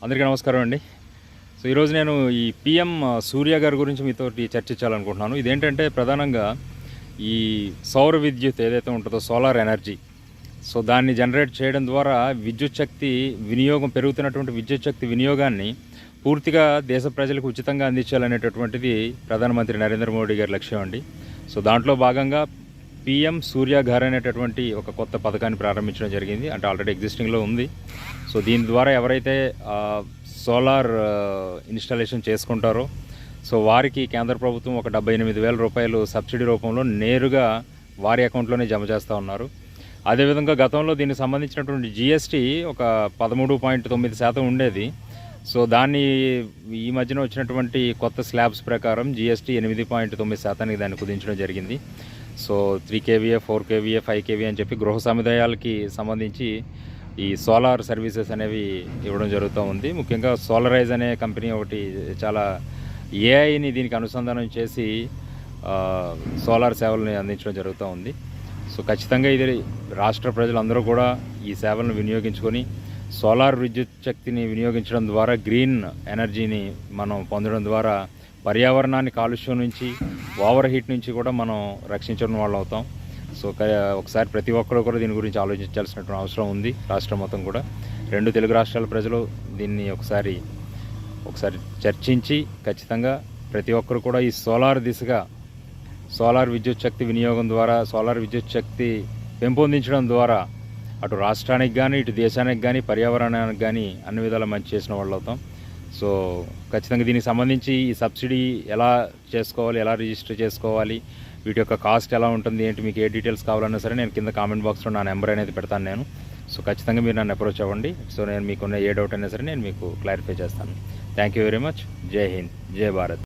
అందరికీ నమస్కారం అండి. సో ఈరోజు నేను ఈ పీఎం సూర్య గారి గురించి మీతోటి చర్చించాలనుకుంటున్నాను. ఇదేంటంటే ప్రధానంగా ఈ సౌర విద్యుత్ ఏదైతే ఉంటుందో సోలార్ ఎనర్జీ, సో దాన్ని జనరేట్ చేయడం ద్వారా విద్యుత్ శక్తి వినియోగం పెరుగుతున్నటువంటి విద్యుత్ శక్తి వినియోగాన్ని పూర్తిగా దేశ ప్రజలకు ఉచితంగా అందించాలనేటటువంటిది ప్రధానమంత్రి నరేంద్ర మోడీ గారి లక్ష్యం అండి. సో దాంట్లో భాగంగా పీఎం సూర్య ఘర్ అనేటటువంటి ఒక కొత్త పథకాన్ని ప్రారంభించడం జరిగింది. అంటే ఆల్రెడీ ఎగ్జిస్టింగ్లో ఉంది. సో దీని ద్వారా ఎవరైతే సోలార్ ఇన్స్టాలేషన్ చేసుకుంటారో సో వారికి కేంద్ర ప్రభుత్వం ఒక 78,000 రూపాయలు సబ్సిడీ రూపంలో నేరుగా వారి అకౌంట్లోనే జమ చేస్తూ ఉన్నారు. అదేవిధంగా గతంలో దీనికి సంబంధించినటువంటి జిఎస్టీ ఒక 13.9% ఉండేది. సో దాన్ని ఈ మధ్యన వచ్చినటువంటి కొత్త స్లాబ్స్ ప్రకారం జిఎస్టీ 8.9% దాన్ని కుదించడం జరిగింది. సో 3 kVA 4 kVA 5 kVA అని చెప్పి గృహ సముదాయాలకి సంబంధించి ఈ సోలార్ సర్వీసెస్ అనేవి ఇవ్వడం జరుగుతూ ఉంది. ముఖ్యంగా సోలరైజ్ అనే కంపెనీ ఒకటి చాలా ఏఐని దీనికి అనుసంధానం చేసి సోలార్ సేవలను అందించడం జరుగుతూ ఉంది. సో ఖచ్చితంగా ఇది రాష్ట్ర ప్రజలందరూ కూడా ఈ సేవలను వినియోగించుకొని సోలార్ విద్యుత్ శక్తిని వినియోగించడం ద్వారా గ్రీన్ ఎనర్జీని మనం పొందడం ద్వారా పర్యావరణాన్ని కాలుష్యం నుంచి ఓవర్ హీట్ నుంచి కూడా మనం రక్షించడం వాళ్ళు అవుతాం. సో ఒకసారి ప్రతి ఒక్కరు కూడా దీని గురించి ఆలోచించాల్సినటువంటి అవసరం ఉంది. రాష్ట్రం మొత్తం కూడా 2 తెలుగు రాష్ట్రాల ప్రజలు దీన్ని ఒకసారి చర్చించి ఖచ్చితంగా ప్రతి ఒక్కరు కూడా ఈ సోలార్ దిశగా సోలార్ విద్యుత్ శక్తి వినియోగం ద్వారా సోలార్ విద్యుత్ శక్తి పెంపొందించడం ద్వారా అటు రాష్ట్రానికి కానీ ఇటు దేశానికి కానీ పర్యావరణానికి కానీ అన్ని విధాలా మంచి చేసిన వాళ్ళు అవుతాం. సో ఖచ్చితంగా దీనికి సంబంధించి ఈ సబ్సిడీ ఎలా చేసుకోవాలి, ఎలా రిజిస్టర్ చేసుకోవాలి, వీటి యొక్క కాస్ట్ ఎలా ఉంటుంది, ఏంటి, మీకు ఏ డీటెయిల్స్ కావాలన్నా సరే నేను కింద కామెంట్ బాక్స్లో నా నెంబర్ అనేది పెడతాను నేను. సో ఖచ్చితంగా మీరు నన్ను అప్రోచ్ అవ్వండి. సో నేను మీకున్న ఏ డౌట్ అయినా సరే నేను మీకు క్లారిఫై చేస్తాను. Thank you very much. జై హింద్, జై భారత్.